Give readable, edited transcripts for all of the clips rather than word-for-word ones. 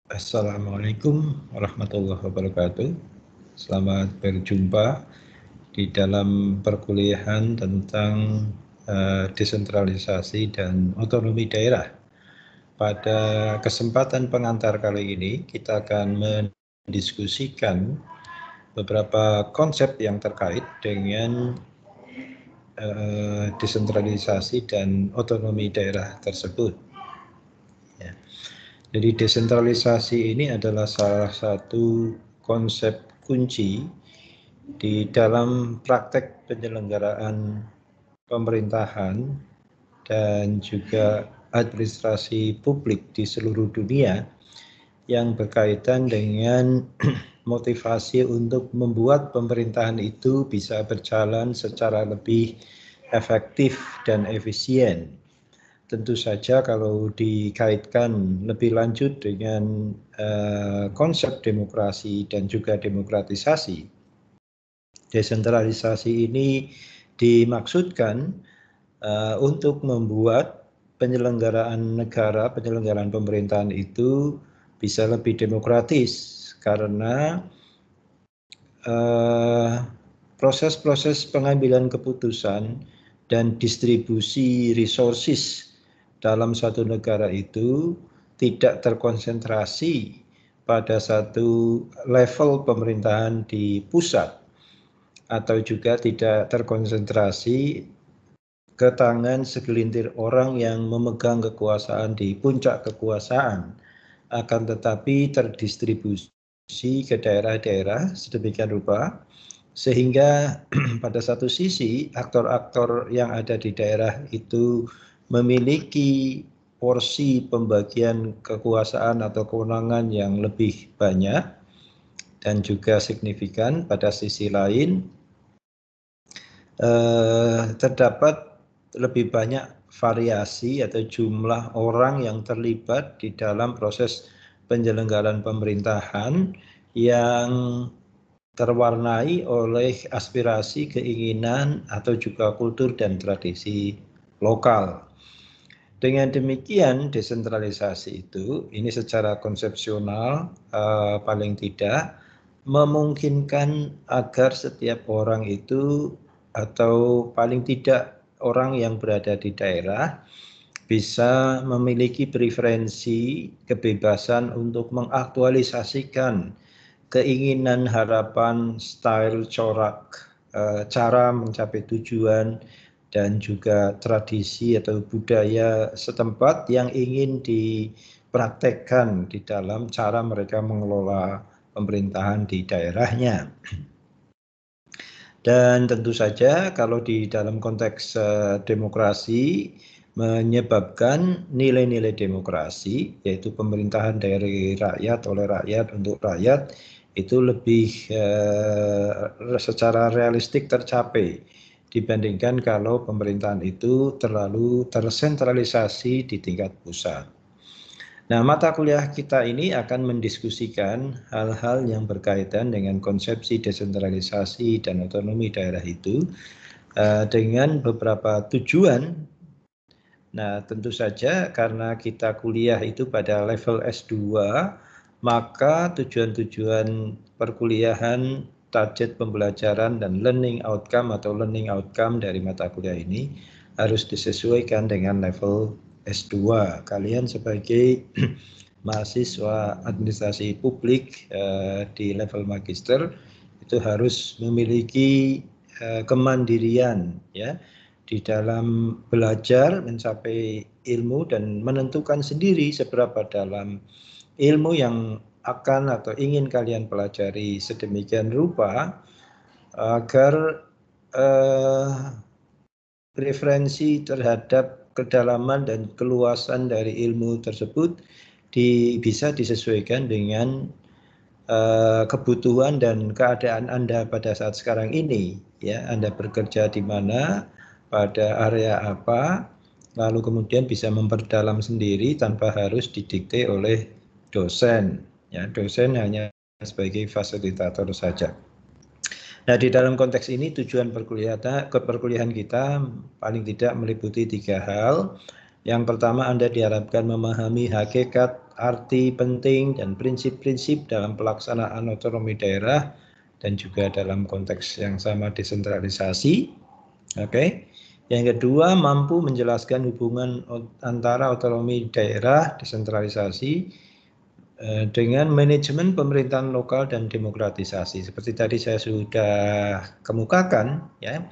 Assalamualaikum warahmatullahi wabarakatuh. Selamat berjumpa di dalam perkuliahan tentang desentralisasi dan otonomi daerah. Pada kesempatan pengantar kali ini, kita akan mendiskusikan beberapa konsep yang terkait dengan desentralisasi dan otonomi daerah tersebut. Ya. Jadi desentralisasi ini adalah salah satu konsep kunci di dalam praktek penyelenggaraan pemerintahan dan juga administrasi publik di seluruh dunia yang berkaitan dengan motivasi untuk membuat pemerintahan itu bisa berjalan secara lebih efektif dan efisien. Tentu saja kalau dikaitkan lebih lanjut dengan konsep demokrasi dan juga demokratisasi, desentralisasi ini dimaksudkan untuk membuat penyelenggaraan negara, penyelenggaraan pemerintahan itu bisa lebih demokratis karena proses-proses pengambilan keputusan dan distribusi resources dalam satu negara itu tidak terkonsentrasi pada satu level pemerintahan di pusat atau juga tidak terkonsentrasi ke tangan segelintir orang yang memegang kekuasaan di puncak kekuasaan, akan tetapi terdistribusi ke daerah-daerah sedemikian rupa sehingga pada satu sisi aktor-aktor yang ada di daerah itu memiliki porsi pembagian kekuasaan atau kewenangan yang lebih banyak dan juga signifikan. Pada sisi lain terdapat lebih banyak variasi atau jumlah orang yang terlibat di dalam proses penyelenggaraan pemerintahan yang terwarnai oleh aspirasi, keinginan, atau juga kultur dan tradisi lokal. Dengan demikian, desentralisasi itu, ini secara konsepsional paling tidak memungkinkan agar setiap orang itu atau paling tidak orang yang berada di daerah bisa memiliki preferensi kebebasan untuk mengaktualisasikan keinginan, harapan, style, corak, cara mencapai tujuan, dan juga tradisi atau budaya setempat yang ingin dipraktekkan di dalam cara mereka mengelola pemerintahan di daerahnya. Dan tentu saja kalau di dalam konteks demokrasi menyebabkan nilai-nilai demokrasi, yaitu pemerintahan dari rakyat oleh rakyat untuk rakyat, itu lebih secara realistik tercapai dibandingkan kalau pemerintahan itu terlalu tersentralisasi di tingkat pusat. Nah, mata kuliah kita ini akan mendiskusikan hal-hal yang berkaitan dengan konsepsi desentralisasi dan otonomi daerah itu dengan beberapa tujuan. Nah, tentu saja karena kita kuliah itu pada level S2, maka tujuan-tujuan perkuliahan, target pembelajaran, dan learning outcome dari mata kuliah ini harus disesuaikan dengan level S2. Kalian sebagai mahasiswa administrasi publik di level magister itu harus memiliki kemandirian ya di dalam belajar mencapai ilmu dan menentukan sendiri seberapa dalam ilmu yang akan atau ingin kalian pelajari sedemikian rupa agar referensi terhadap kedalaman dan keluasan dari ilmu tersebut bisa disesuaikan dengan kebutuhan dan keadaan Anda pada saat sekarang ini. Ya, Anda bekerja di mana, pada area apa, lalu kemudian bisa memperdalam sendiri tanpa harus didikte oleh dosen. Ya, dosen hanya sebagai fasilitator saja. Nah, di dalam konteks ini tujuan perkuliahan kita paling tidak meliputi 3 hal. Yang pertama, Anda diharapkan memahami hakikat, arti penting, dan prinsip-prinsip dalam pelaksanaan otonomi daerah dan juga dalam konteks yang sama desentralisasi. Oke. Yang kedua, mampu menjelaskan hubungan antara otonomi daerah, desentralisasi, dengan manajemen pemerintahan lokal dan demokratisasi. Seperti tadi saya sudah kemukakan, ya,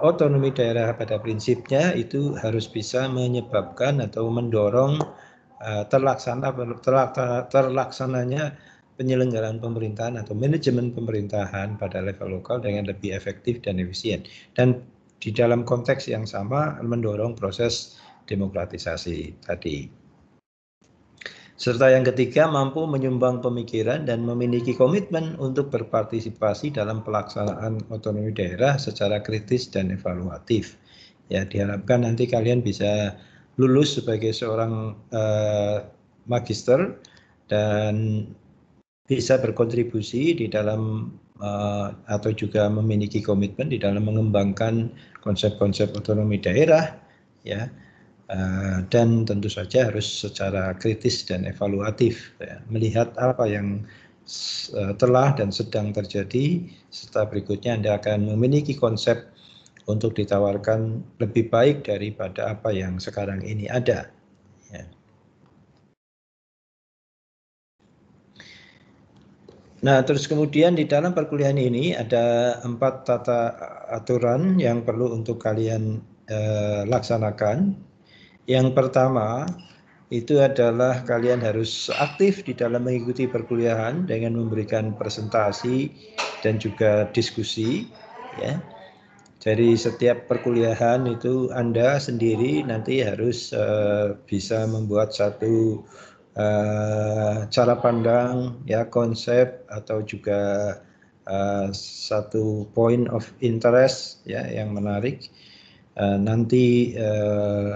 otonomi daerah pada prinsipnya itu harus bisa menyebabkan atau mendorong terlaksananya penyelenggaraan pemerintahan atau manajemen pemerintahan pada level lokal dengan lebih efektif dan efisien. Dan di dalam konteks yang sama mendorong proses demokratisasi tadi. Serta yang ketiga, mampu menyumbang pemikiran dan memiliki komitmen untuk berpartisipasi dalam pelaksanaan otonomi daerah secara kritis dan evaluatif. Ya, diharapkan nanti kalian bisa lulus sebagai seorang magister dan bisa berkontribusi di dalam atau juga memiliki komitmen di dalam mengembangkan konsep-konsep otonomi daerah, ya. Dan tentu saja harus secara kritis dan evaluatif, ya, melihat apa yang telah dan sedang terjadi, serta berikutnya Anda akan memiliki konsep untuk ditawarkan lebih baik daripada apa yang sekarang ini ada. Ya. Nah, terus kemudian di dalam perkuliahan ini ada 4 tata aturan yang perlu untuk kalian laksanakan. Yang pertama, itu adalah kalian harus aktif di dalam mengikuti perkuliahan dengan memberikan presentasi dan juga diskusi, ya. Jadi setiap perkuliahan itu Anda sendiri nanti harus bisa membuat satu cara pandang, ya, konsep atau juga satu point of interest, ya, yang menarik. Nanti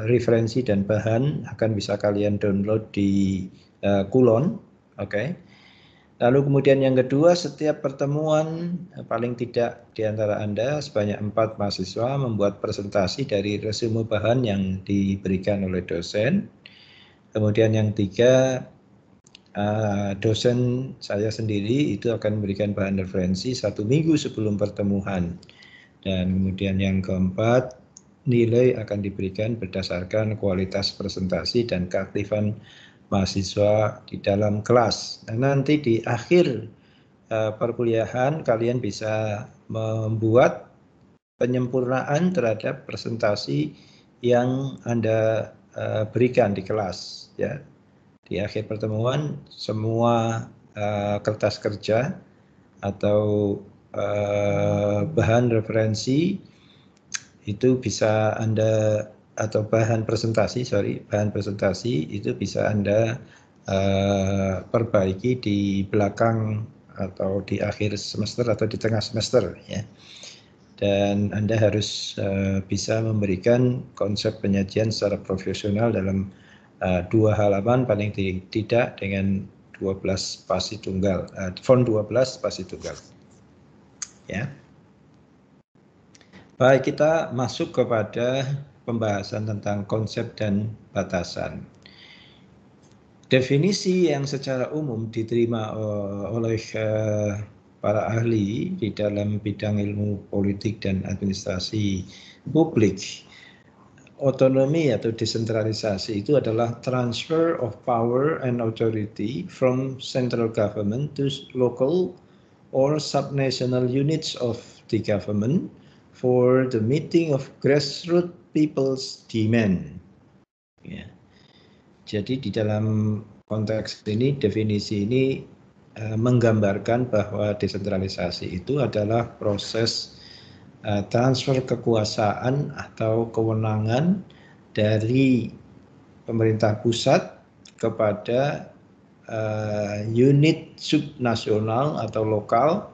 referensi dan bahan akan bisa kalian download di Kulon, oke. Lalu kemudian yang kedua, setiap pertemuan paling tidak di antara Anda sebanyak 4 mahasiswa membuat presentasi dari resume bahan yang diberikan oleh dosen. Kemudian yang tiga, dosen saya sendiri itu akan memberikan bahan referensi 1 minggu sebelum pertemuan. Dan kemudian yang keempat, nilai akan diberikan berdasarkan kualitas presentasi dan keaktifan mahasiswa di dalam kelas. Dan nanti di akhir perkuliahan kalian bisa membuat penyempurnaan terhadap presentasi yang Anda berikan di kelas, ya. Di akhir pertemuan semua kertas kerja atau bahan referensi itu bisa Anda, atau bahan presentasi itu bisa Anda perbaiki di belakang atau di akhir semester atau di tengah semester, ya. Dan Anda harus bisa memberikan konsep penyajian secara profesional dalam 2 halaman paling tidak dengan 12 spasi tunggal, font 12 spasi tunggal, ya. Baik, kita masuk kepada pembahasan tentang konsep dan batasan. Definisi yang secara umum diterima oleh para ahli di dalam bidang ilmu politik dan administrasi publik, otonomi atau desentralisasi itu adalah transfer of power and authority from central government to local or subnational units of the government for the meeting of grassroots people's demand. Ya. Jadi di dalam konteks ini, definisi ini menggambarkan bahwa desentralisasi itu adalah proses transfer kekuasaan atau kewenangan dari pemerintah pusat kepada unit subnasional atau lokal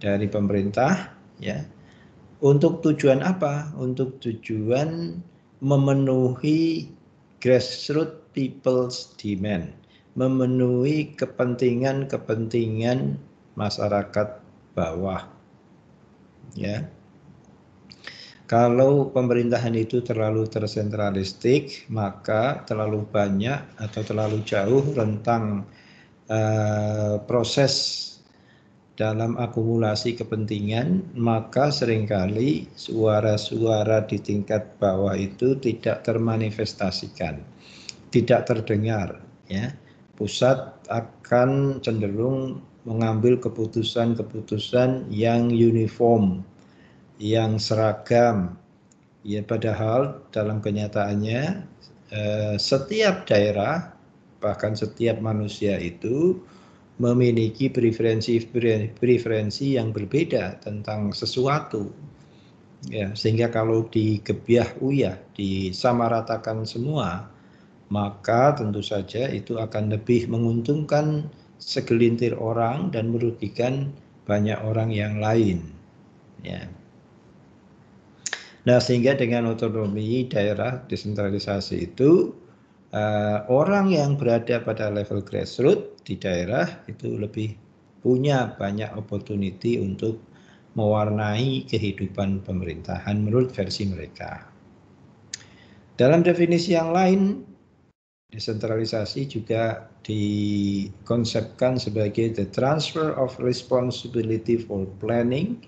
dari pemerintah, ya. Untuk tujuan apa? Untuk tujuan memenuhi grassroots people's demand, memenuhi kepentingan masyarakat bawah, ya. Kalau pemerintahan itu terlalu tersentralistik, maka terlalu banyak atau terlalu jauh rentang proses dalam akumulasi kepentingan, maka seringkali suara-suara di tingkat bawah itu tidak termanifestasikan, tidak terdengar, ya. Pusat akan cenderung mengambil keputusan-keputusan yang uniform, yang seragam. Ya, padahal dalam kenyataannya setiap daerah, bahkan setiap manusia itu memiliki preferensi yang berbeda tentang sesuatu. Ya, sehingga kalau digebyah uyah, disamaratakan semua, maka tentu saja itu akan lebih menguntungkan segelintir orang dan merugikan banyak orang yang lain. Ya. Nah, sehingga dengan otonomi daerah desentralisasi itu orang yang berada pada level grassroots di daerah itu lebih punya banyak opportunity untuk mewarnai kehidupan pemerintahan menurut versi mereka. Dalam definisi yang lain, desentralisasi juga dikonsepkan sebagai the transfer of responsibility for planning,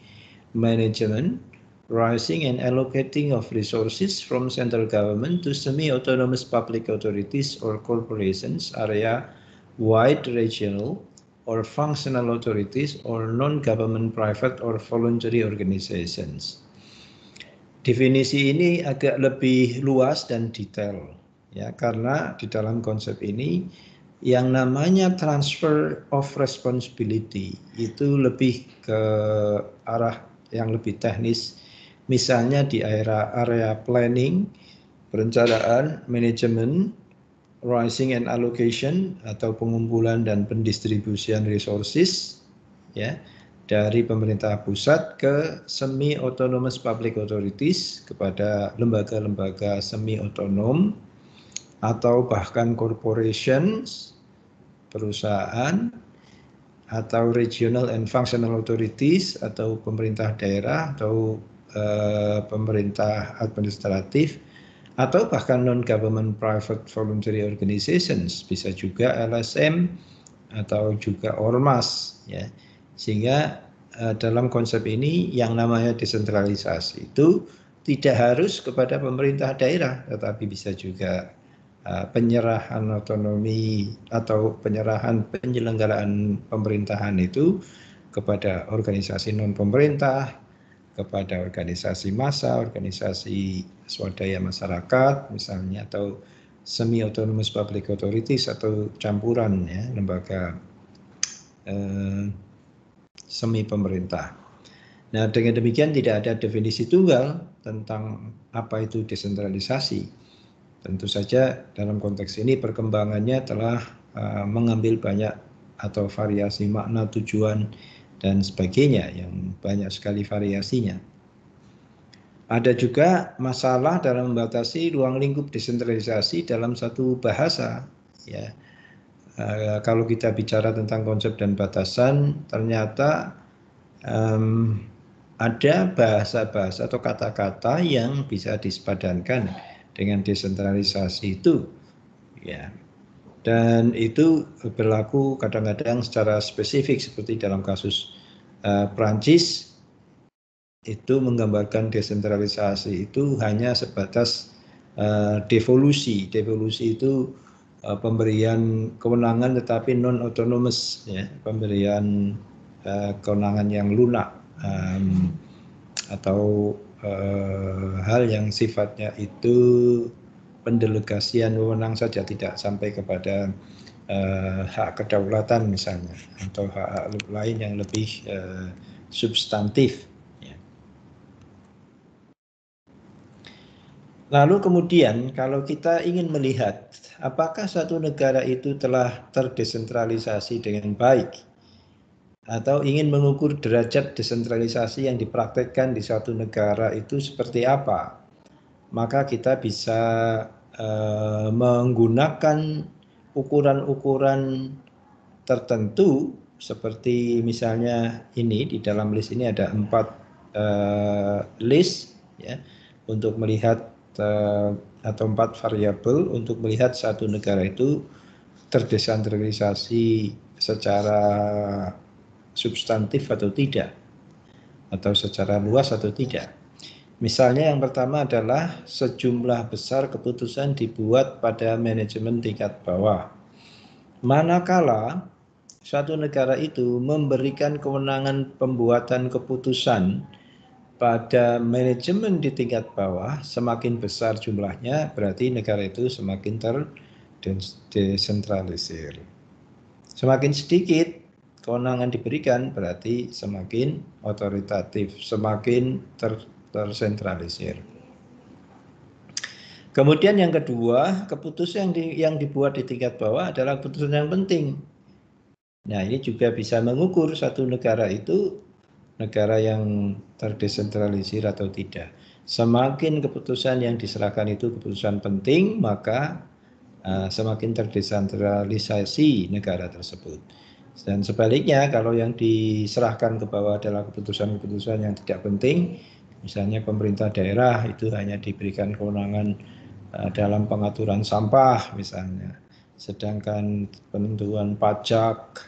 management, raising and allocating of resources from central government to semi-autonomous public authorities or corporations, area-wide regional or functional authorities or non-government private or voluntary organizations. Definisi ini agak lebih luas dan detail, ya, karena di dalam konsep ini yang namanya transfer of responsibility itu lebih ke arah yang lebih teknis. Misalnya di area planning, perencanaan, manajemen, raising and allocation atau pengumpulan dan pendistribusian resources, ya, dari pemerintah pusat ke semi-autonomous public authorities, kepada lembaga-lembaga semi-otonom atau bahkan corporations, perusahaan, atau regional and functional authorities atau pemerintah daerah atau pemerintah administratif, atau bahkan non-government private voluntary organizations, bisa juga LSM atau juga ormas, ya. Sehingga dalam konsep ini yang namanya desentralisasi itu tidak harus kepada pemerintah daerah, tetapi bisa juga penyerahan otonomi atau penyerahan penyelenggaraan pemerintahan itu kepada organisasi non pemerintah, kepada organisasi massa, organisasi swadaya masyarakat misalnya, atau semi autonomous public authorities atau campuran, ya, lembaga semi pemerintah. Nah, dengan demikian tidak ada definisi tunggal tentang apa itu desentralisasi. Tentu saja dalam konteks ini perkembangannya telah mengambil banyak atau variasi makna, tujuan, dan sebagainya yang banyak sekali variasinya. Ada juga masalah dalam membatasi ruang lingkup desentralisasi dalam satu bahasa, ya. Kalau kita bicara tentang konsep dan batasan, ternyata ada bahasa-bahasa atau kata-kata yang bisa disepadankan dengan desentralisasi itu, ya. Dan itu berlaku kadang-kadang secara spesifik, seperti dalam kasus Prancis, itu menggambarkan desentralisasi itu hanya sebatas devolusi. Devolusi itu pemberian kewenangan tetapi non autonomous, ya, pemberian kewenangan yang lunak, atau hal yang sifatnya itu pendelegasian wewenang saja, tidak sampai kepada hak kedaulatan misalnya, atau hak lain yang lebih substantif. Lalu kemudian kalau kita ingin melihat apakah satu negara itu telah terdesentralisasi dengan baik, atau ingin mengukur derajat desentralisasi yang dipraktekkan di suatu negara itu seperti apa, maka kita bisa menggunakan ukuran-ukuran tertentu, seperti misalnya ini, di dalam list ini ada 4 list ya, untuk melihat atau 4 variabel untuk melihat satu negara itu terdesentralisasi secara substantif atau tidak, atau secara luas atau tidak. Misalnya yang pertama adalah sejumlah besar keputusan dibuat pada manajemen tingkat bawah. Manakala suatu negara itu memberikan kewenangan pembuatan keputusan pada manajemen di tingkat bawah, semakin besar jumlahnya, berarti negara itu semakin terdesentralisir. Semakin sedikit kewenangan diberikan, berarti semakin otoritatif, semakin tersentralisir. Kemudian yang kedua, keputusan yang dibuat di tingkat bawah adalah keputusan yang penting. Nah, ini juga bisa mengukur satu negara itu negara yang terdesentralisir atau tidak. Semakin keputusan yang diserahkan itu keputusan penting, maka semakin terdesentralisasi negara tersebut. Dan sebaliknya, kalau yang diserahkan ke bawah adalah keputusan-keputusan yang tidak penting, misalnya pemerintah daerah itu hanya diberikan kewenangan dalam pengaturan sampah misalnya, sedangkan penentuan pajak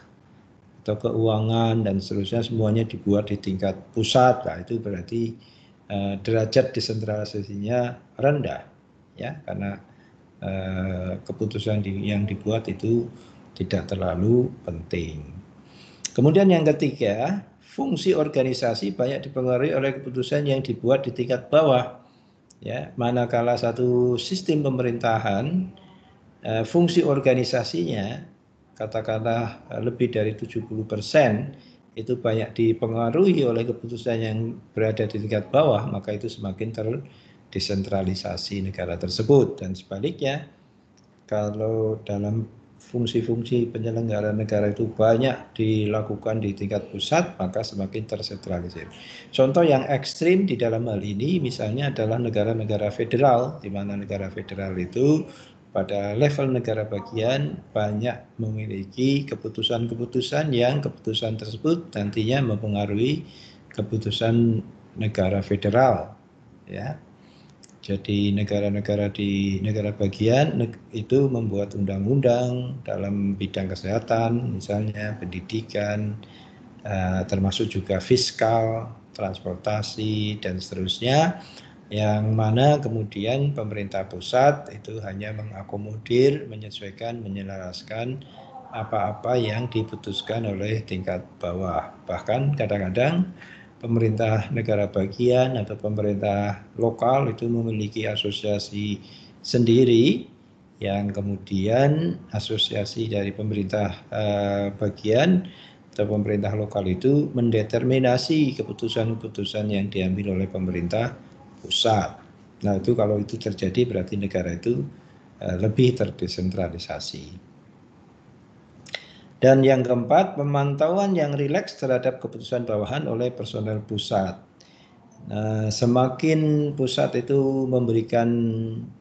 atau keuangan dan seterusnya semuanya dibuat di tingkat pusat. Nah, itu berarti derajat desentralisasinya rendah, ya, karena keputusan yang dibuat itu tidak terlalu penting. Kemudian yang ketiga, fungsi organisasi banyak dipengaruhi oleh keputusan yang dibuat di tingkat bawah. Ya, manakala satu sistem pemerintahan fungsi organisasinya katakanlah lebih dari 70% itu banyak dipengaruhi oleh keputusan yang berada di tingkat bawah, maka itu semakin terdesentralisasi negara tersebut. Dan sebaliknya, kalau dalam fungsi-fungsi penyelenggaraan negara itu banyak dilakukan di tingkat pusat, maka semakin tersentralisir. Contoh yang ekstrim di dalam hal ini misalnya adalah negara-negara federal, di mana negara federal itu pada level negara bagian banyak memiliki keputusan-keputusan yang keputusan tersebut nantinya mempengaruhi keputusan negara federal, ya. Jadi negara-negara di negara bagian itu membuat undang-undang dalam bidang kesehatan, misalnya pendidikan, termasuk juga fiskal, transportasi, dan seterusnya, yang mana kemudian pemerintah pusat itu hanya mengakomodir, menyesuaikan, menyelaraskan apa-apa yang diputuskan oleh tingkat bawah. Bahkan kadang-kadang pemerintah negara bagian atau pemerintah lokal itu memiliki asosiasi sendiri yang kemudian asosiasi dari pemerintah bagian atau pemerintah lokal itu mendeterminasi keputusan-keputusan yang diambil oleh pemerintah pusat. Nah, itu kalau itu terjadi berarti negara itu lebih terdesentralisasi. Dan yang keempat, pemantauan yang rileks terhadap keputusan bawahan oleh personel pusat. Nah, semakin pusat itu memberikan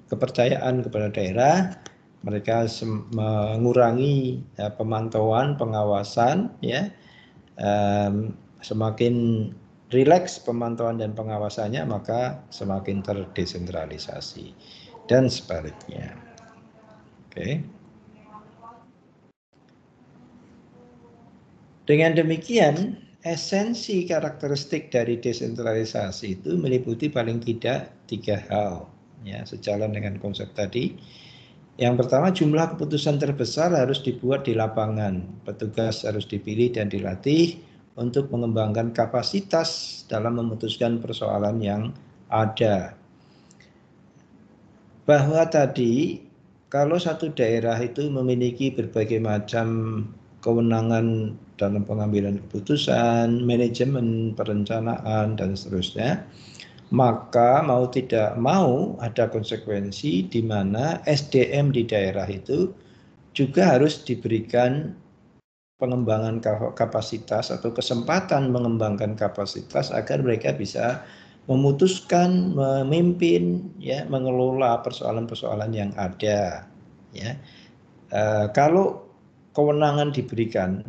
kepercayaan kepada daerah, mereka mengurangi pemantauan, pengawasan, ya, semakin rileks pemantauan dan pengawasannya, maka semakin terdesentralisasi dan sebaliknya. Oke. Dengan demikian, esensi karakteristik dari desentralisasi itu meliputi paling tidak 3 hal, ya, sejalan dengan konsep tadi. Yang pertama, jumlah keputusan terbesar harus dibuat di lapangan. Petugas harus dipilih dan dilatih untuk mengembangkan kapasitas dalam memutuskan persoalan yang ada. Bahwa tadi, kalau satu daerah itu memiliki berbagai macam kewenangan dalam pengambilan keputusan, manajemen, perencanaan, dan seterusnya, maka mau tidak mau ada konsekuensi di mana SDM di daerah itu juga harus diberikan pengembangan kapasitas atau kesempatan mengembangkan kapasitas agar mereka bisa memutuskan, memimpin, ya, mengelola persoalan-persoalan yang ada, ya. Kalau kewenangan diberikan,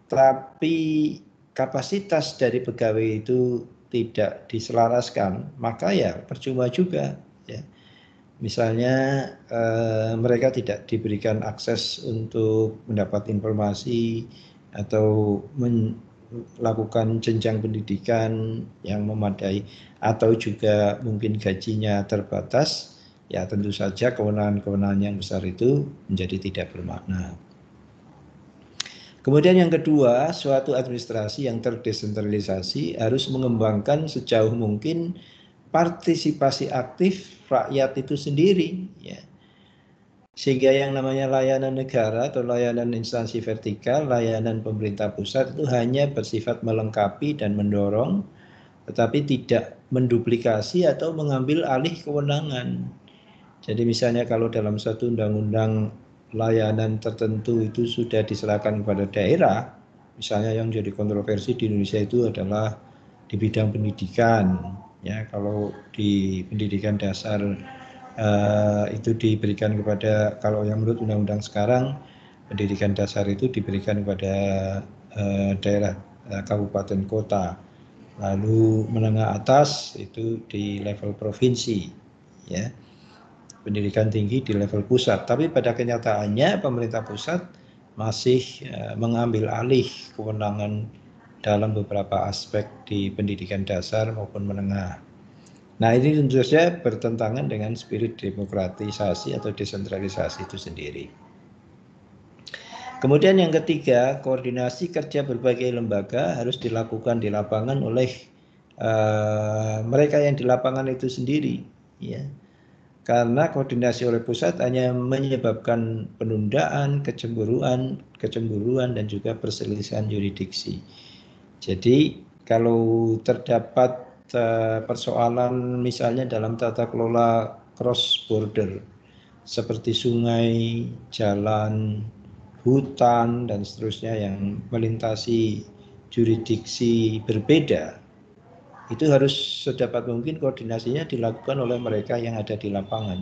tapi kapasitas dari pegawai itu tidak diselaraskan, maka ya percuma juga. Ya. Misalnya mereka tidak diberikan akses untuk mendapat informasi atau melakukan jenjang pendidikan yang memadai, atau juga mungkin gajinya terbatas, ya tentu saja kewenangan-kewenangan yang besar itu menjadi tidak bermakna. Kemudian yang kedua, suatu administrasi yang terdesentralisasi harus mengembangkan sejauh mungkin partisipasi aktif rakyat itu sendiri, ya. Sehingga yang namanya layanan negara atau layanan instansi vertikal, layanan pemerintah pusat itu hanya bersifat melengkapi dan mendorong, tetapi tidak menduplikasi atau mengambil alih kewenangan. Jadi misalnya kalau dalam satu undang-undang layanan tertentu itu sudah diserahkan kepada daerah, misalnya yang jadi kontroversi di Indonesia itu adalah di bidang pendidikan, ya kalau di pendidikan dasar itu diberikan kepada, kalau yang menurut undang-undang sekarang pendidikan dasar itu diberikan kepada daerah, kabupaten kota, lalu menengah atas itu di level provinsi, ya. Pendidikan tinggi di level pusat, tapi pada kenyataannya pemerintah pusat masih mengambil alih kewenangan dalam beberapa aspek di pendidikan dasar maupun menengah. Nah, ini tentu saja bertentangan dengan spirit demokratisasi atau desentralisasi itu sendiri. Kemudian yang ketiga, koordinasi kerja berbagai lembaga harus dilakukan di lapangan oleh mereka yang di lapangan itu sendiri, ya. Karena koordinasi oleh pusat hanya menyebabkan penundaan, kecemburuan dan juga perselisihan yurisdiksi. Jadi kalau terdapat persoalan misalnya dalam tata kelola cross border seperti sungai, jalan, hutan dan seterusnya yang melintasi yurisdiksi berbeda, itu harus sedapat mungkin koordinasinya dilakukan oleh mereka yang ada di lapangan.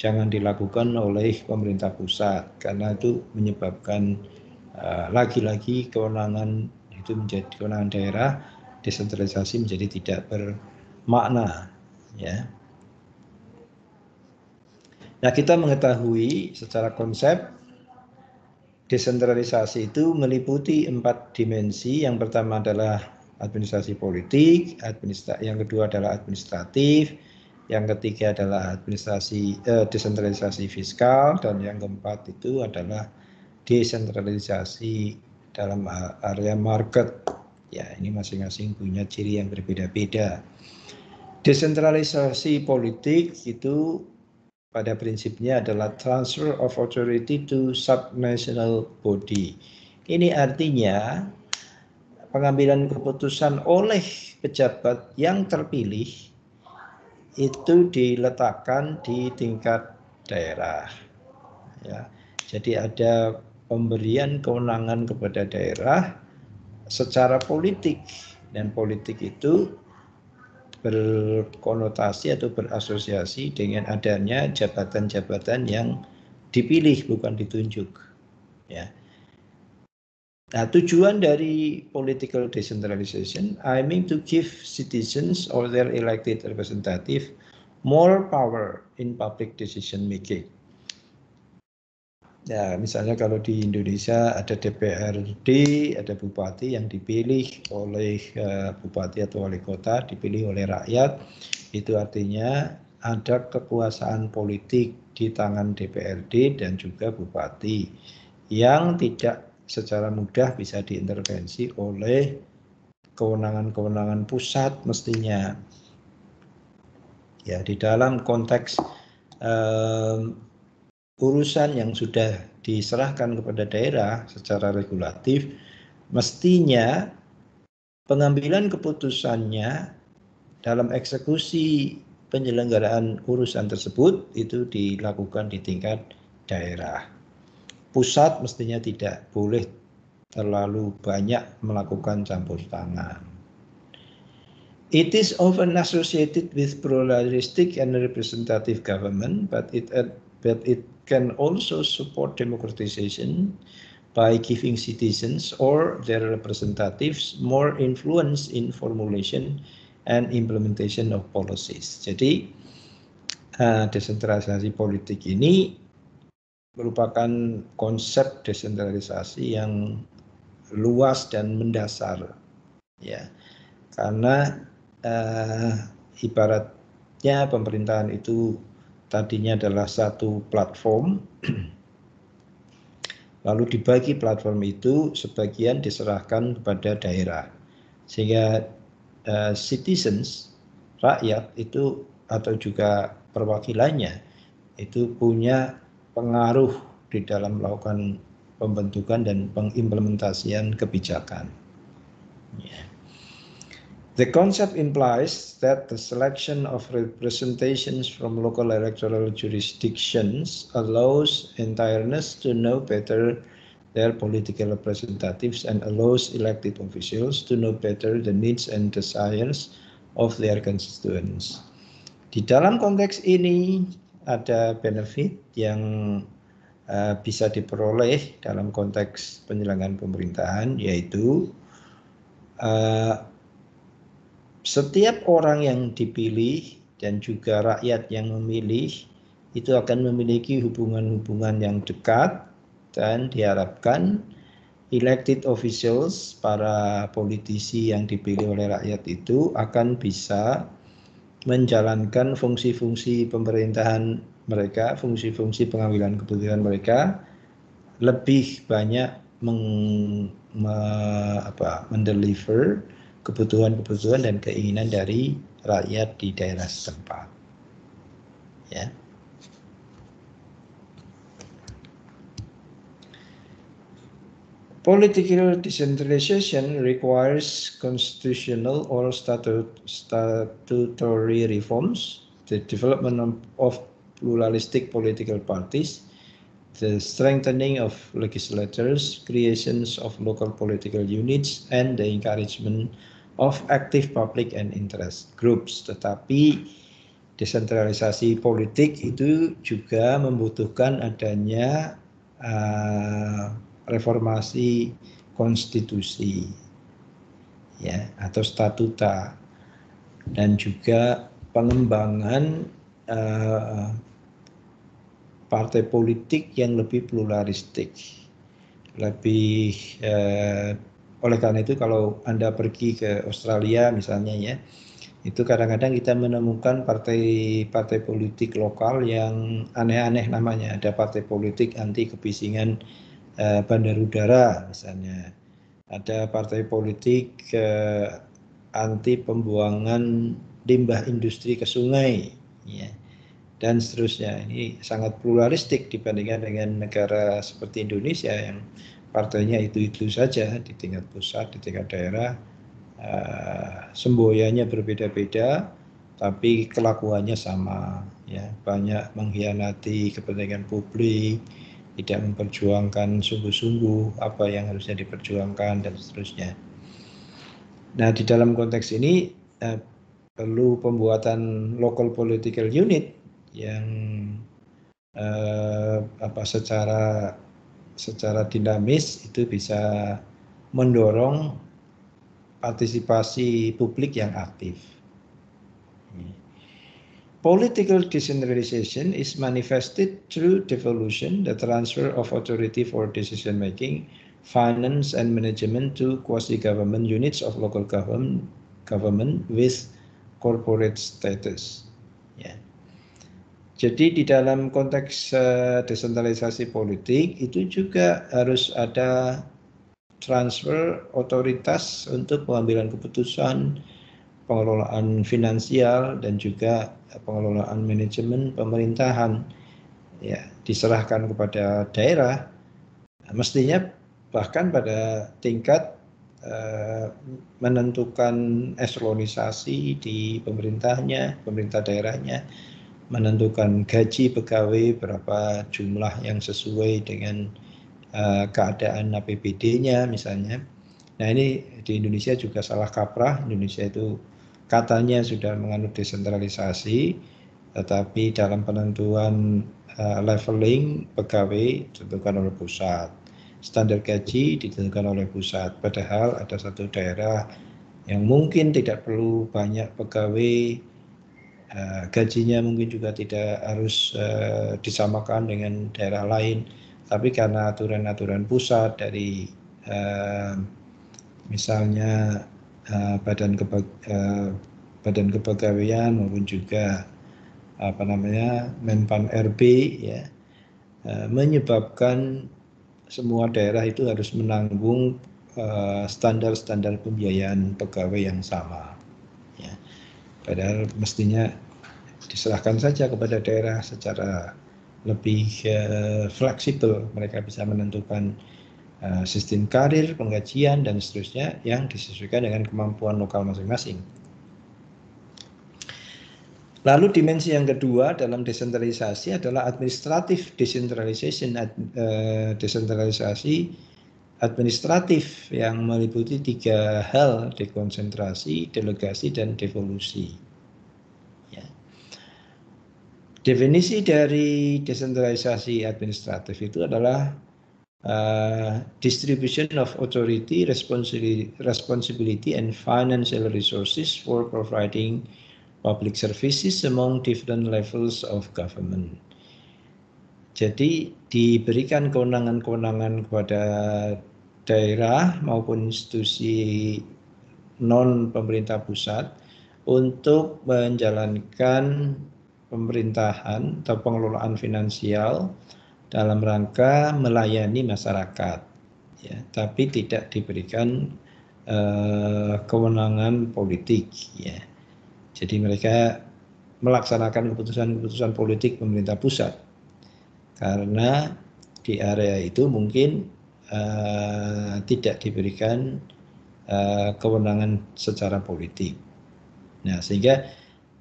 Jangan dilakukan oleh pemerintah pusat, karena itu menyebabkan lagi-lagi kewenangan itu menjadi kewenangan daerah, desentralisasi menjadi tidak bermakna, ya. Nah, kita mengetahui secara konsep desentralisasi itu meliputi 4 dimensi. Yang pertama adalah administrasi politik, yang kedua adalah administratif, yang ketiga adalah desentralisasi fiskal, dan yang keempat itu adalah desentralisasi dalam area market. Ya, ini masing-masing punya ciri yang berbeda-beda. Desentralisasi politik itu pada prinsipnya adalah transfer of authority to subnational body. Ini artinya pengambilan keputusan oleh pejabat yang terpilih itu diletakkan di tingkat daerah, ya. Jadi ada pemberian kewenangan kepada daerah secara politik, dan politik itu berkonotasi atau berasosiasi dengan adanya jabatan-jabatan yang dipilih bukan ditunjuk, ya. Nah, tujuan dari political decentralization aiming to give citizens or their elected representative more power in public decision making. Ya, misalnya kalau di Indonesia ada DPRD, ada bupati yang dipilih oleh bupati atau wali kota, dipilih oleh rakyat. Itu artinya ada kekuasaan politik di tangan DPRD dan juga bupati yang tidak secara mudah bisa diintervensi oleh kewenangan-kewenangan pusat mestinya. Ya, di dalam konteks urusan yang sudah diserahkan kepada daerah secara regulatif, mestinya pengambilan keputusannya dalam eksekusi penyelenggaraan urusan tersebut itu dilakukan di tingkat daerah. Pusat mestinya tidak boleh terlalu banyak melakukan campur tangan. It is often associated with pluralistic and representative government, but it can also support democratization by giving citizens or their representatives more influence in formulation and implementation of policies. Jadi desentralisasi politik ini merupakan konsep desentralisasi yang luas dan mendasar, ya, karena ibaratnya pemerintahan itu tadinya adalah satu platform, lalu dibagi platform itu, sebagian diserahkan kepada daerah, sehingga citizens, rakyat itu atau juga perwakilannya itu punya pengaruh di dalam melakukan pembentukan dan pengimplementasian kebijakan. Yeah. The concept implies that the selection of representations from local electoral jurisdictions allows entireness to know better their political representatives and allows elected officials to know better the needs and desires of their constituents. Di dalam konteks ini ada benefit yang bisa diperoleh dalam konteks penyelenggaraan pemerintahan, yaitu setiap orang yang dipilih dan juga rakyat yang memilih itu akan memiliki hubungan-hubungan yang dekat, dan diharapkan elected officials, para politisi yang dipilih oleh rakyat itu akan bisa menjalankan fungsi-fungsi pemerintahan mereka, fungsi-fungsi pengambilan keputusan mereka lebih banyak mendeliver kebutuhan-kebutuhan dan keinginan dari rakyat di daerah setempat. Ya. Political decentralization requires constitutional or statutory reforms, the development of pluralistic political parties, the strengthening of legislatures, creations of local political units, and the encouragement of active public and interest groups. Tetapi desentralisasi politik itu juga membutuhkan adanya reformasi konstitusi, ya, atau statuta, dan juga pengembangan partai politik yang lebih pluralistik, lebih oleh karena itu kalau Anda pergi ke Australia misalnya, ya, itu kadang-kadang kita menemukan partai politik lokal yang aneh-aneh namanya. Ada partai politik anti kebisingan bandar udara misalnya, ada partai politik anti pembuangan limbah industri ke sungai, ya, dan seterusnya. Ini sangat pluralistik dibandingkan dengan negara seperti Indonesia yang partainya itu-itu saja, di tingkat pusat, di tingkat daerah, semboyannya berbeda-beda, tapi kelakuannya sama, ya, banyak mengkhianati kepentingan publik, tidak memperjuangkan sungguh-sungguh apa yang harusnya diperjuangkan, dan seterusnya. Nah, di dalam konteks ini perlu pembuatan local political unit yang secara dinamis itu bisa mendorong partisipasi publik yang aktif. Political decentralization is manifested through devolution, the transfer of authority for decision making, finance and management to quasi-government units of local government with corporate status. Ya. Jadi di dalam konteks desentralisasi politik itu juga harus ada transfer otoritas untuk pengambilan keputusan, pengelolaan finansial, dan juga pengelolaan manajemen pemerintahan, ya, diserahkan kepada daerah. Mestinya bahkan pada tingkat menentukan eselonisasi di pemerintahnya, pemerintah daerahnya, menentukan gaji pegawai berapa jumlah yang sesuai dengan keadaan APBD-nya misalnya. Nah, ini di Indonesia juga salah kaprah. Indonesia itu katanya sudah menganut desentralisasi, tetapi dalam penentuan leveling pegawai ditentukan oleh pusat, standar gaji ditentukan oleh pusat, padahal ada satu daerah yang mungkin tidak perlu banyak pegawai, gajinya mungkin juga tidak harus disamakan dengan daerah lain, tapi karena aturan-aturan pusat dari misalnya badan kepegawaian maupun juga Menpan RB ya, menyebabkan semua daerah itu harus menanggung standar-standar pembiayaan pegawai yang sama. Ya. Padahal mestinya diserahkan saja kepada daerah secara lebih fleksibel, mereka bisa menentukan sistem karir, penggajian, dan seterusnya yang disesuaikan dengan kemampuan lokal masing-masing. Lalu dimensi yang kedua dalam desentralisasi adalah administrative decentralization, desentralisasi administratif yang meliputi 3 hal: dekonsentrasi, delegasi, dan devolusi. Ya. Definisi dari desentralisasi administratif itu adalah distribution of authority, responsibility, and financial resources for providing public services among different levels of government. Jadi diberikan kewenangan-kewenangan kepada daerah maupun institusi non pemerintah pusat untuk menjalankan pemerintahan atau pengelolaan finansial dalam rangka melayani masyarakat, ya, tapi tidak diberikan kewenangan politik, ya. Jadi mereka melaksanakan keputusan-keputusan politik pemerintah pusat karena di area itu mungkin tidak diberikan kewenangan secara politik. Nah, sehingga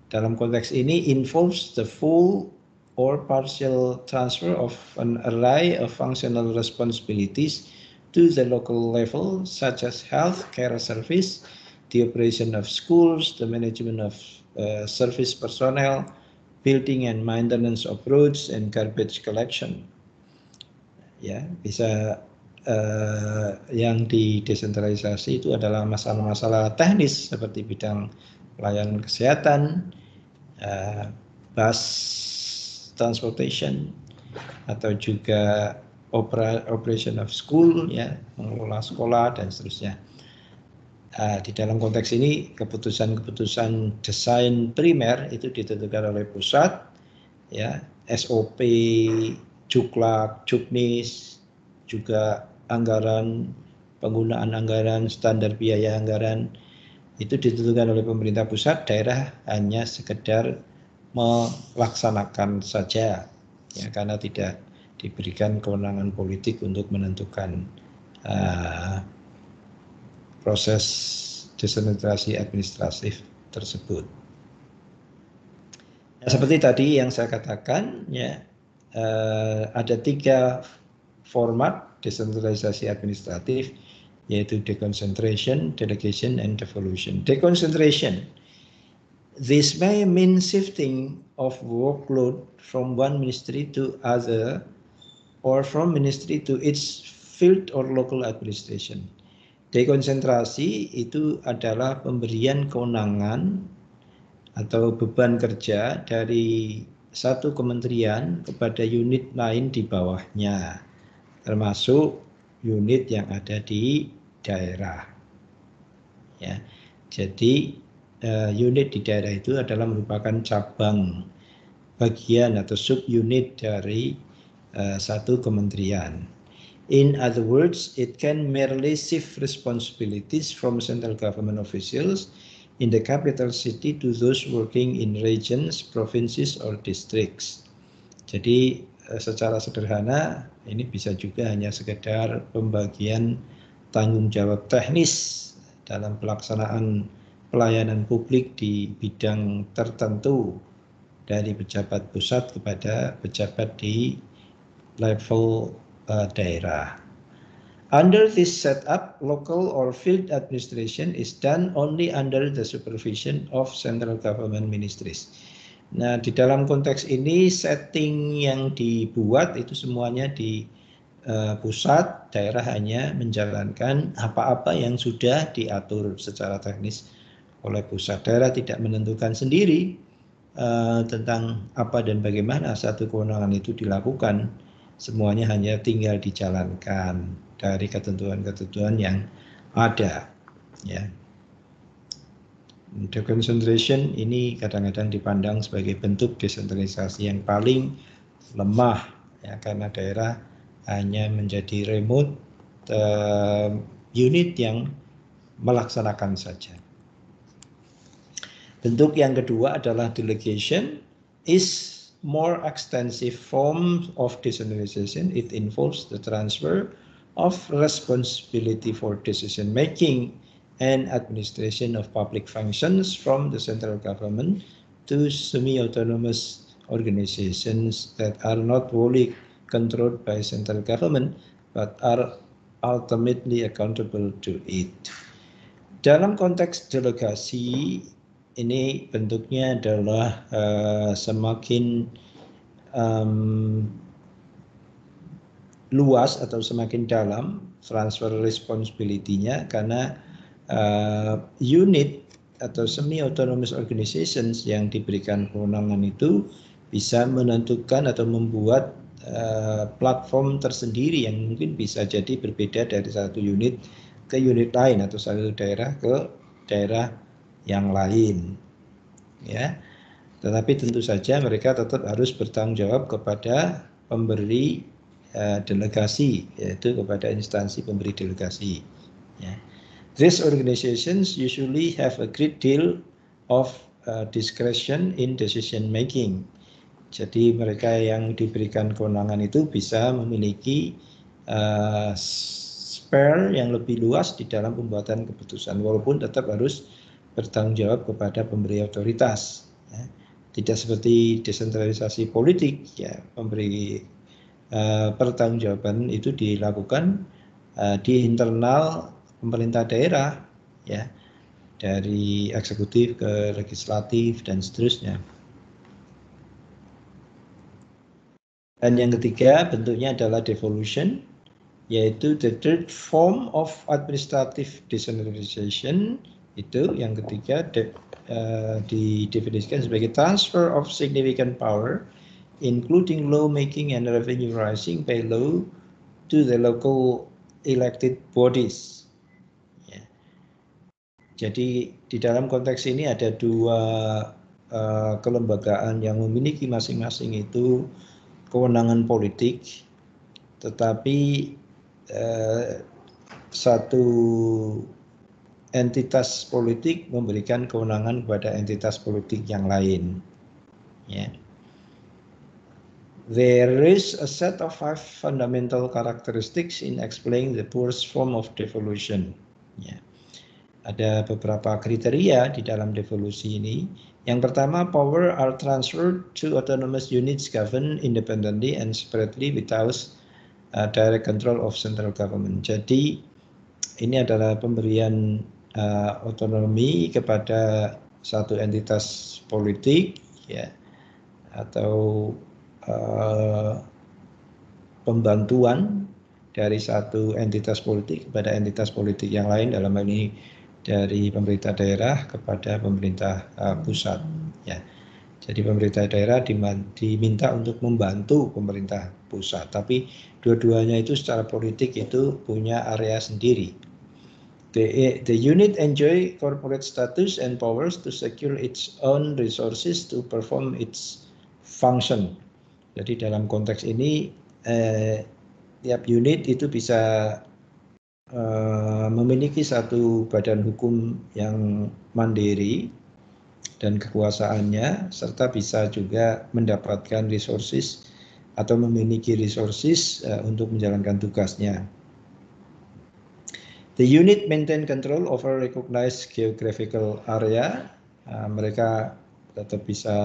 dalam konteks ini involves the full or partial transfer of an array of functional responsibilities to the local level, such as health care service, the operation of schools, the management of service personnel, building and maintenance of roads, and garbage collection. Ya, bisa yang didesentralisasi itu adalah masalah-masalah teknis seperti bidang pelayanan kesehatan, bus transportation, atau juga operation of school, ya, mengelola sekolah dan seterusnya. Di dalam konteks ini keputusan-keputusan desain primer itu ditentukan oleh pusat, ya, SOP, Juklak, Juknis, juga anggaran, penggunaan anggaran, standar biaya anggaran itu ditentukan oleh pemerintah pusat, daerah hanya sekedar melaksanakan saja, ya, karena tidak diberikan kewenangan politik untuk menentukan proses desentralisasi administratif tersebut. Nah, seperti tadi yang saya katakan, ya, ada 3 format desentralisasi administratif, yaitu deconcentration, delegation, and devolution. Deconcentration, this may mean shifting of workload from one ministry to other or from ministry to its field or local administration. Dekonsentrasi itu adalah pemberian kewenangan atau beban kerja dari satu kementerian kepada unit lain di bawahnya, termasuk unit yang ada di daerah. Ya, jadi unit di daerah itu adalah merupakan cabang bagian atau subunit dari satu kementerian. In other words, it can merely shift responsibilities from central government officials in the capital city to those working in regions, provinces, or districts. Jadi secara sederhana ini bisa juga hanya sekedar pembagian tanggung jawab teknis dalam pelaksanaan pelayanan publik di bidang tertentu dari pejabat pusat kepada pejabat di level daerah. Under this setup, local or field administration is done only under the supervision of central government ministries. Nah, di dalam konteks ini setting yang dibuat itu semuanya pusat, daerah hanya menjalankan apa-apa yang sudah diatur secara teknis oleh pusat. Daerah tidak menentukan sendiri tentang apa dan bagaimana satu kewenangan itu dilakukan. Semuanya hanya tinggal dijalankan dari ketentuan-ketentuan yang ada. Ya. Deconcentration ini kadang-kadang dipandang sebagai bentuk desentralisasi yang paling lemah, ya, karena daerah hanya menjadi remote unit yang melaksanakan saja. Bentuk yang kedua adalah delegation, is more extensive form of decentralization. It involves the transfer of responsibility for decision making and administration of public functions from the central government to semi-autonomous organizations that are not wholly controlled by central government but are ultimately accountable to it. Dalam konteks delegasi ini bentuknya adalah semakin luas atau semakin dalam transfer responsibility-nya, karena unit atau semi-autonomous organizations yang diberikan kewenangan itu bisa menentukan atau membuat platform tersendiri yang mungkin bisa jadi berbeda dari satu unit ke unit lain atau satu daerah ke daerah yang lain, ya. Tetapi tentu saja mereka tetap harus bertanggung jawab kepada pemberi delegasi, yaitu kepada instansi pemberi delegasi. Ya. These organizations usually have a great deal of discretion in decision making. Jadi mereka yang diberikan kewenangan itu bisa memiliki spare yang lebih luas di dalam pembuatan keputusan, walaupun tetap harus bertanggung jawab kepada pemberi otoritas. Ya. Tidak seperti desentralisasi politik, ya, pemberi pertanggungjawaban itu dilakukan di internal pemerintah daerah, ya, dari eksekutif ke legislatif dan seterusnya. Dan yang ketiga bentuknya adalah devolution, yaitu the third form of administrative decentralization. Itu yang ketiga didefinisikan sebagai transfer of significant power, including law making and revenue raising by law, to the local elected bodies. Ya. Jadi di dalam konteks ini ada dua kelembagaan yang memiliki masing-masing itu kewenangan politik, tetapi satu entitas politik memberikan kewenangan kepada entitas politik yang lain. Ya. There is a set of 5 fundamental characteristics in explaining the poorest form of devolution. Ya. Ada beberapa kriteria di dalam devolusi ini. Yang pertama, power are transferred to autonomous units governed independently and separately without direct control of central government. Jadi ini adalah pemberian otonomi kepada satu entitas politik, ya, atau pembantuan dari satu entitas politik kepada entitas politik yang lain, dalam hal ini dari pemerintah daerah kepada pemerintah pusat. Ya. Jadi pemerintah daerah diminta untuk membantu pemerintah pusat, tapi dua-duanya itu secara politik itu punya area sendiri. The unit enjoy corporate status and powers to secure its own resources to perform its function. Jadi dalam konteks ini tiap unit itu bisa memiliki satu badan hukum yang mandiri dan kekuasaannya, serta bisa juga mendapatkan resources atau memiliki resources untuk menjalankan tugasnya. The unit maintain control over recognized geographical area. Mereka tetap bisa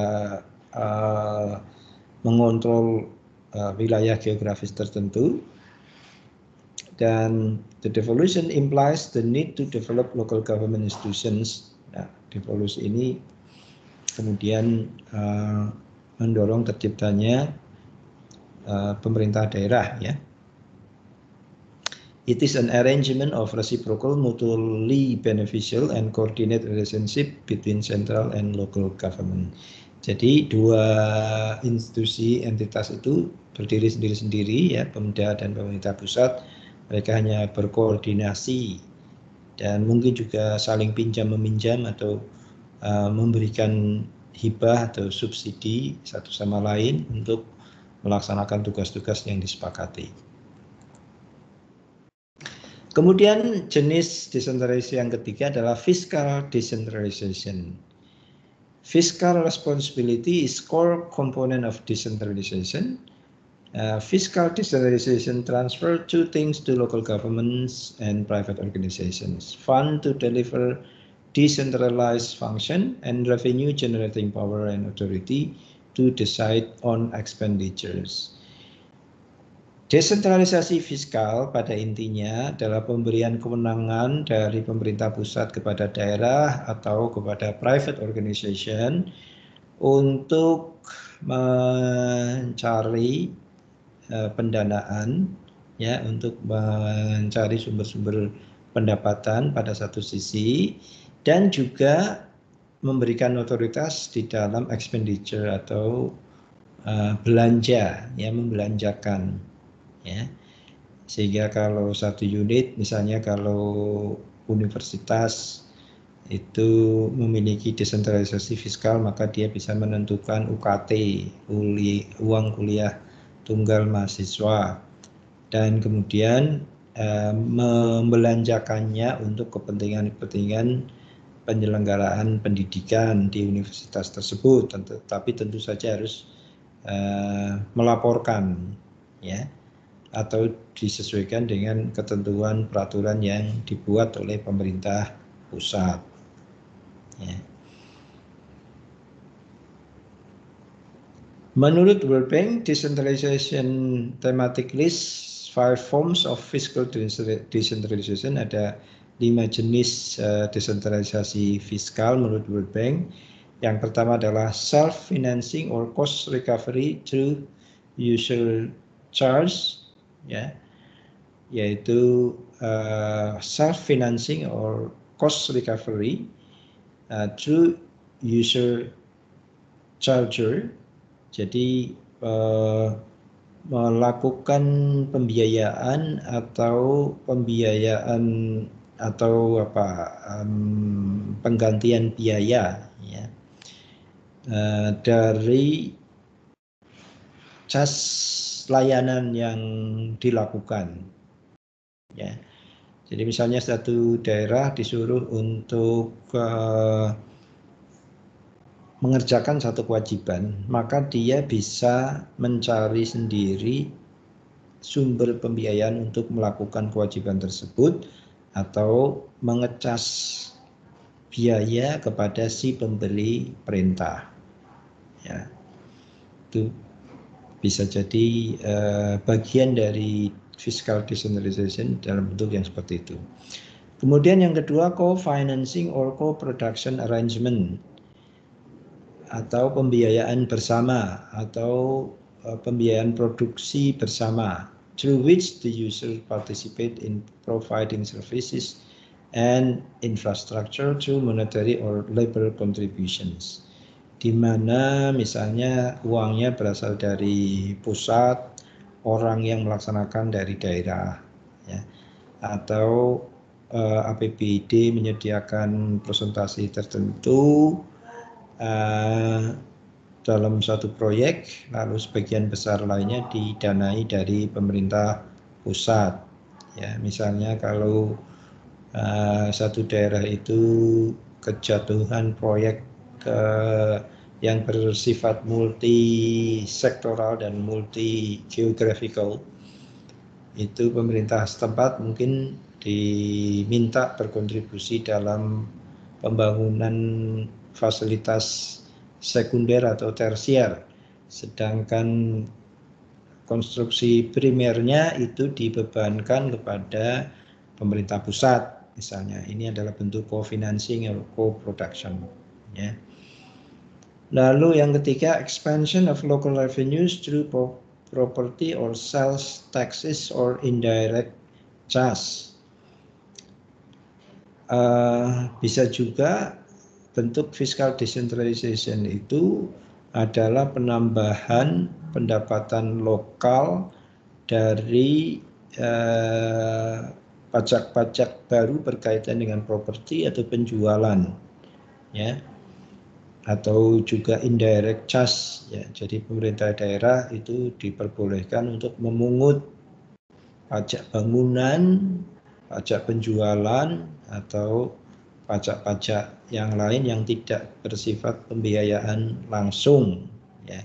mengontrol wilayah geografis tertentu. Dan the devolution implies the need to develop local government institutions. Nah, devolusi ini kemudian mendorong terciptanya pemerintah daerah, ya. It is an arrangement of reciprocal, mutually beneficial, and coordinated relationship between central and local government. Jadi dua institusi entitas itu berdiri sendiri-sendiri ya, Pemda dan pemerintah pusat. Mereka hanya berkoordinasi dan mungkin juga saling pinjam meminjam atau memberikan hibah atau subsidi satu sama lain untuk melaksanakan tugas-tugas yang disepakati. Kemudian jenis desentralisasi yang ketiga adalah fiscal decentralization. Fiscal responsibility is core component of decentralization. Fiscal decentralization transfer two things to local governments and private organizations: fund to deliver decentralized function and revenue generating power and authority to decide on expenditures. Desentralisasi fiskal pada intinya adalah pemberian kewenangan dari pemerintah pusat kepada daerah atau kepada private organization untuk mencari pendanaan ya, untuk mencari sumber-sumber pendapatan pada satu sisi dan juga memberikan otoritas di dalam expenditure atau belanja ya, membelanjakan ya, sehingga kalau satu unit misalnya kalau universitas itu memiliki desentralisasi fiskal maka dia bisa menentukan UKT, uang kuliah tunggal mahasiswa, dan kemudian membelanjakannya untuk kepentingan-kepentingan penyelenggaraan pendidikan di universitas tersebut, tapi tentu saja harus melaporkan ya, atau disesuaikan dengan ketentuan peraturan yang dibuat oleh pemerintah pusat. Ya. Menurut World Bank, decentralization thematic list 5 forms of fiscal decentralization. Ada 5 jenis desentralisasi fiskal menurut World Bank. Yang pertama adalah self-financing or cost recovery through user charge, ya, yaitu self-financing or cost recovery through user charger. Jadi melakukan pembiayaan atau penggantian biaya ya, dari jas layanan yang dilakukan ya. Jadi misalnya satu daerah disuruh untuk mengerjakan satu kewajiban, maka dia bisa mencari sendiri sumber pembiayaan untuk melakukan kewajiban tersebut atau mengecas biaya kepada si pemberi perintah ya. Itu bisa jadi bagian dari fiscal decentralization dalam bentuk yang seperti itu. Kemudian yang kedua, co-financing or co-production arrangement atau pembiayaan bersama atau pembiayaan produksi bersama, through which the user participate in providing services and infrastructure through monetary or labor contributions, di mana misalnya uangnya berasal dari pusat, orang yang melaksanakan dari daerah ya, atau APBD menyediakan presentasi tertentu dalam satu proyek, lalu sebagian besar lainnya didanai dari pemerintah pusat ya. Misalnya kalau satu daerah itu kejatuhan proyek yang bersifat multi sektoral dan multi geographical, itu pemerintah setempat mungkin diminta berkontribusi dalam pembangunan fasilitas sekunder atau tersier, sedangkan konstruksi primernya itu dibebankan kepada pemerintah pusat misalnya. Ini adalah bentuk co-financing atau co-production ya. Lalu yang ketiga, expansion of local revenues through property or sales taxes or indirect cas. Bisa juga bentuk fiscal decentralization itu adalah penambahan pendapatan lokal dari pajak-pajak baru berkaitan dengan properti atau penjualan, ya, atau juga indirect charge, ya. Jadi pemerintah daerah itu diperbolehkan untuk memungut pajak bangunan, pajak penjualan, atau pajak-pajak yang lain yang tidak bersifat pembiayaan langsung, ya.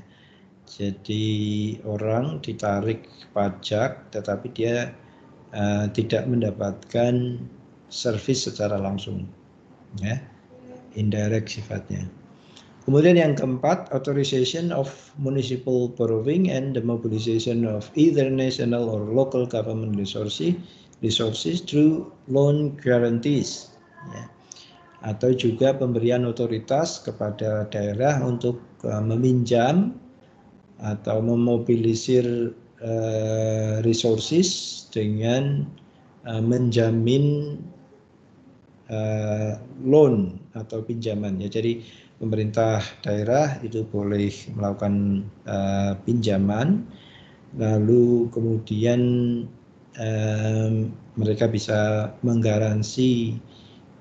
Jadi orang ditarik pajak tetapi dia tidak mendapatkan servis secara langsung, ya, indirect sifatnya. Kemudian yang keempat, authorization of municipal borrowing and the mobilization of either national or local government resources through loan guarantees, ya. Atau juga pemberian otoritas kepada daerah untuk meminjam atau memobilisir resources dengan menjamin loan atau pinjaman, ya. Jadi pemerintah daerah itu boleh melakukan pinjaman, lalu kemudian mereka bisa menggaransi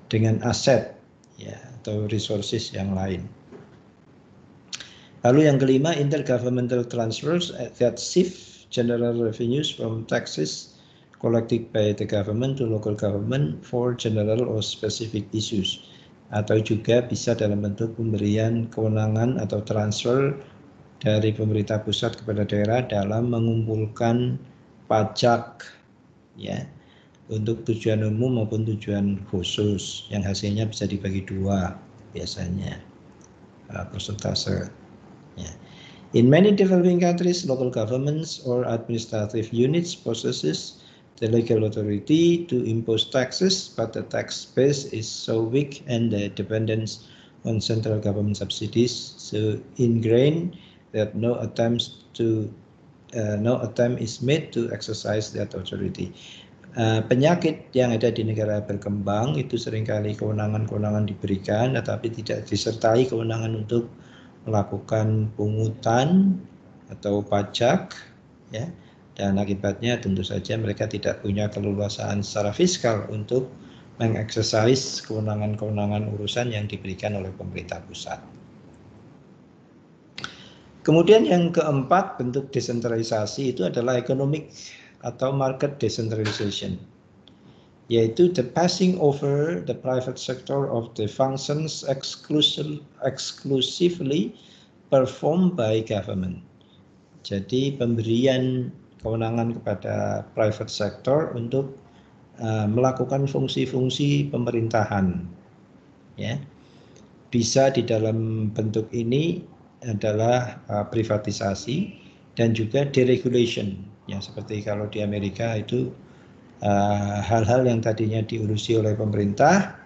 dengan aset, ya, atau resources yang lain. Lalu yang kelima, intergovernmental transfers that shift general revenues from taxes collected by the government to local government for general or specific issues. Atau juga bisa dalam bentuk pemberian kewenangan atau transfer dari pemerintah pusat kepada daerah dalam mengumpulkan pajak, ya, untuk tujuan umum maupun tujuan khusus, yang hasilnya bisa dibagi dua biasanya persentase. Yeah. In many developing countries, local governments or administrative units possesses the legal authority to impose taxes, but the tax base is so weak and the dependence on central government subsidies so ingrained that no attempt is made to exercise that authority. Penyakit yang ada di negara berkembang itu seringkali kewenangan-kewenangan diberikan, tetapi tidak disertai kewenangan untuk melakukan pungutan atau pajak, ya, dan akibatnya tentu saja mereka tidak punya keleluasaan secara fiskal untuk mengeksersis kewenangan-kewenangan urusan yang diberikan oleh pemerintah pusat. Kemudian yang keempat, bentuk desentralisasi itu adalah economic atau market decentralization, yaitu the passing over the private sector of the functions exclusively performed by government. Jadi pemberian kewenangan kepada private sector untuk melakukan fungsi-fungsi pemerintahan, ya. Bisa di dalam bentuk ini adalah privatisasi dan juga deregulation, ya, seperti kalau di Amerika itu hal-hal yang tadinya diurusi oleh pemerintah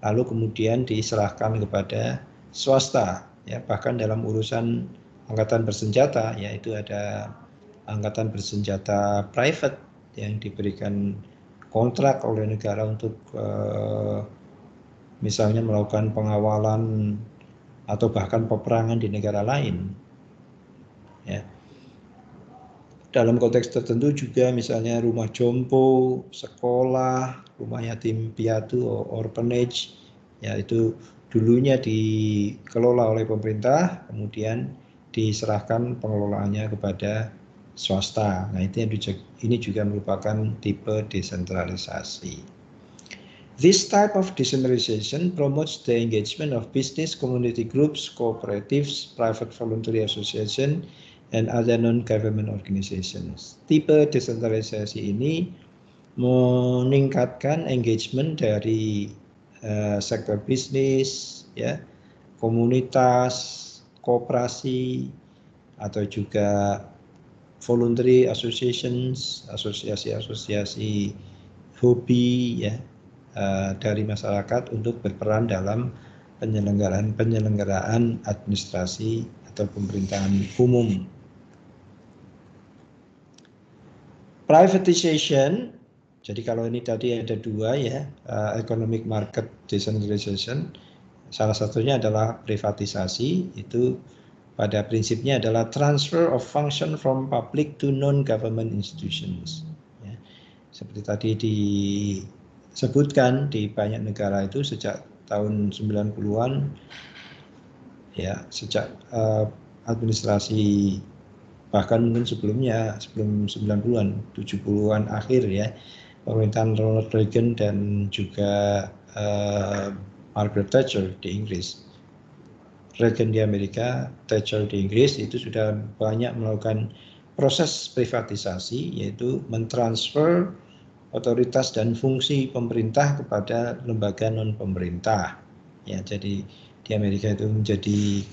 lalu kemudian diserahkan kepada swasta, ya. Bahkan dalam urusan angkatan bersenjata, yaitu ada angkatan bersenjata private yang diberikan kontrak oleh negara untuk misalnya melakukan pengawalan atau bahkan peperangan di negara lain, ya. Dalam konteks tertentu juga misalnya rumah jompo, sekolah, rumah yatim piatu, orphanage, ya, itu dulunya dikelola oleh pemerintah, kemudian diserahkan pengelolaannya kepada swasta. Nah, ini juga merupakan tipe desentralisasi. This type of decentralization promotes the engagement of business, community groups, cooperatives, private voluntary association, and other non-government organizations. Tipe desentralisasi ini meningkatkan engagement dari sektor bisnis, ya, komunitas, koperasi, atau juga voluntary associations, asosiasi-asosiasi hobi, ya, dari masyarakat untuk berperan dalam penyelenggaraan administrasi atau pemerintahan umum. Privatization Jadi kalau ini tadi ada dua ya, economic market decentralization, salah satunya adalah privatisasi, itu pada prinsipnya adalah transfer of function from public to non-government institutions. Ya. Seperti tadi disebutkan di banyak negara itu sejak tahun 90-an, ya sejak administrasi bahkan mungkin sebelumnya, sebelum 90-an, 70-an akhir ya, pemerintahan Ronald Reagan dan juga Margaret Thatcher di Inggris. Reagan di Amerika, Thatcher di Inggris itu sudah banyak melakukan proses privatisasi, yaitu mentransfer otoritas dan fungsi pemerintah kepada lembaga non pemerintah. Ya, jadi di Amerika itu menjadi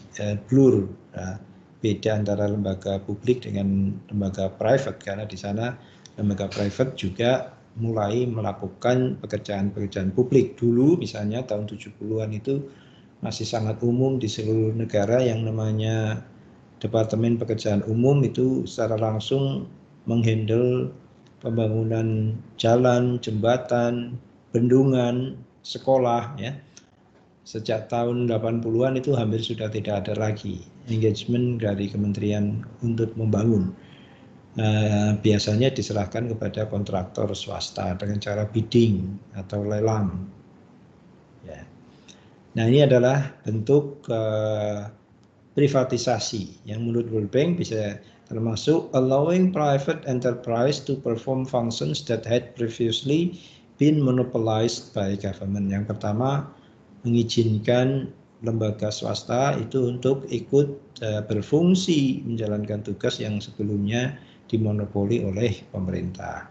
blur, nah, beda antara lembaga publik dengan lembaga private, karena di sana lembaga private juga mulai melakukan pekerjaan-pekerjaan publik. Dulu misalnya tahun 70-an itu masih sangat umum di seluruh negara yang namanya Departemen Pekerjaan Umum itu secara langsung menghandle pembangunan jalan, jembatan, bendungan, sekolah ya. Sejak tahun 80-an itu hampir sudah tidak ada lagi engagement dari kementerian untuk membangun. Biasanya diserahkan kepada kontraktor swasta dengan cara bidding atau lelang. Ya. Nah, ini adalah bentuk privatisasi yang menurut World Bank bisa termasuk allowing private enterprise to perform functions that had previously been monopolized by government. Yang pertama, mengizinkan lembaga swasta itu untuk ikut berfungsi menjalankan tugas yang sebelumnya dimonopoli oleh pemerintah.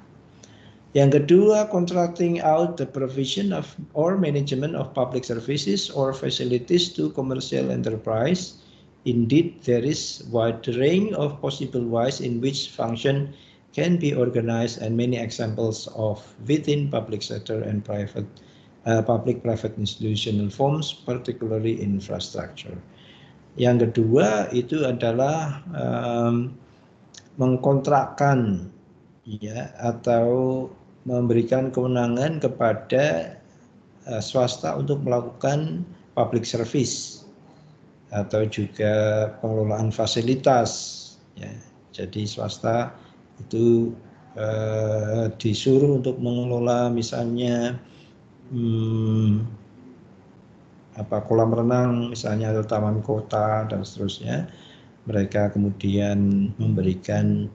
Yang kedua, contracting out the provision of or management of public services or facilities to commercial enterprise. Indeed, there is wide range of possible ways in which function can be organized and many examples of within public sector and public-private institutional forms, particularly infrastructure. Yang kedua itu adalah mengkontrakkan ya atau memberikan kewenangan kepada swasta untuk melakukan public service atau juga pengelolaan fasilitas ya. Jadi swasta itu disuruh untuk mengelola misalnya kolam renang misalnya atau taman kota dan seterusnya. Mereka kemudian memberikan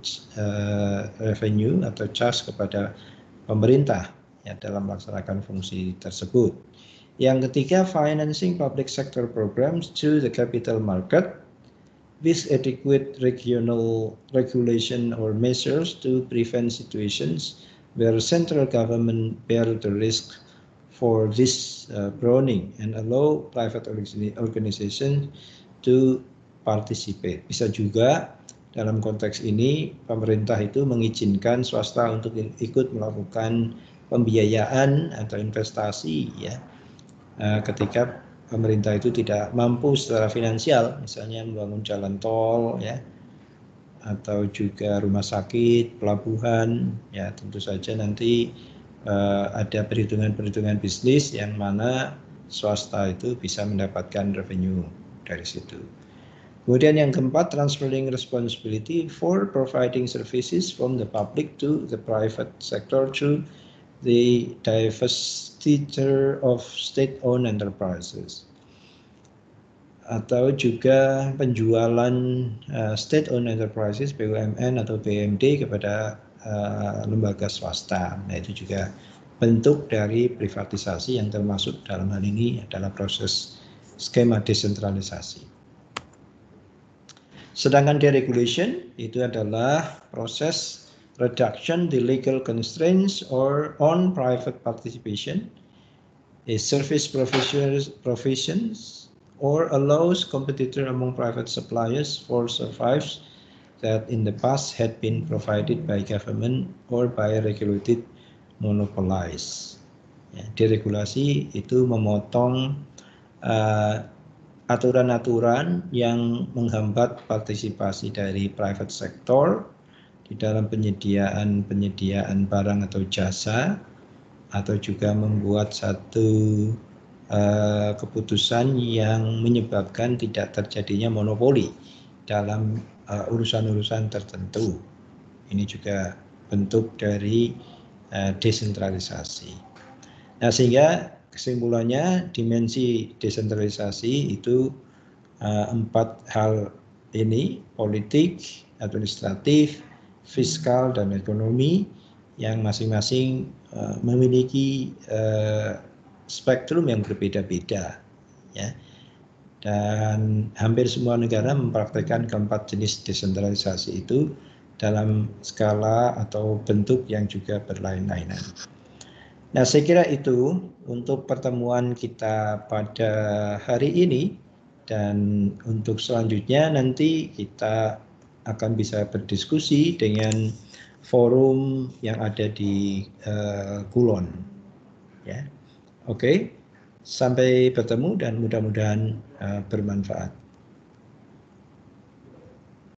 revenue atau charge kepada pemerintah ya, dalam melaksanakan fungsi tersebut. Yang ketiga, financing public sector programs to the capital market with adequate regional regulation or measures to prevent situations where central government bear the risk for this browning and allow private organizations to participate. Bisa juga dalam konteks ini pemerintah itu mengizinkan swasta untuk ikut melakukan pembiayaan atau investasi ya ketika pemerintah itu tidak mampu secara finansial, misalnya membangun jalan tol ya atau juga rumah sakit, pelabuhan ya, tentu saja nanti ada perhitungan-perhitungan bisnis yang mana swasta itu bisa mendapatkan revenue dari situ. Kemudian yang keempat, transferring responsibility for providing services from the public to the private sector through the divestiture of state-owned enterprises. Atau juga penjualan state-owned enterprises, BUMN atau BUMD kepada lembaga swasta. Nah, itu juga bentuk dari privatisasi yang termasuk dalam hal ini adalah proses skema desentralisasi. Sedangkan deregulation itu adalah proses reduction the legal constraints or on private participation, a service provisions or allows competitor among private suppliers for services that in the past had been provided by government or by regulated monopolies. Ya, deregulasi itu memotong aturan-aturan yang menghambat partisipasi dari private sector di dalam penyediaan barang atau jasa, atau juga membuat satu keputusan yang menyebabkan tidak terjadinya monopoli dalam urusan-urusan tertentu. Ini juga bentuk dari desentralisasi. Nah, sehingga kesimpulannya dimensi desentralisasi itu 4 hal ini: politik, administratif, fiskal, dan ekonomi, yang masing-masing memiliki spektrum yang berbeda-beda, ya. Dan hampir semua negara mempraktikkan keempat jenis desentralisasi itu dalam skala atau bentuk yang juga berlain-lainan. Nah, saya kira itu untuk pertemuan kita pada hari ini, dan untuk selanjutnya nanti kita akan bisa berdiskusi dengan forum yang ada di Kulon, ya. Oke, sampai bertemu dan mudah-mudahan bermanfaat.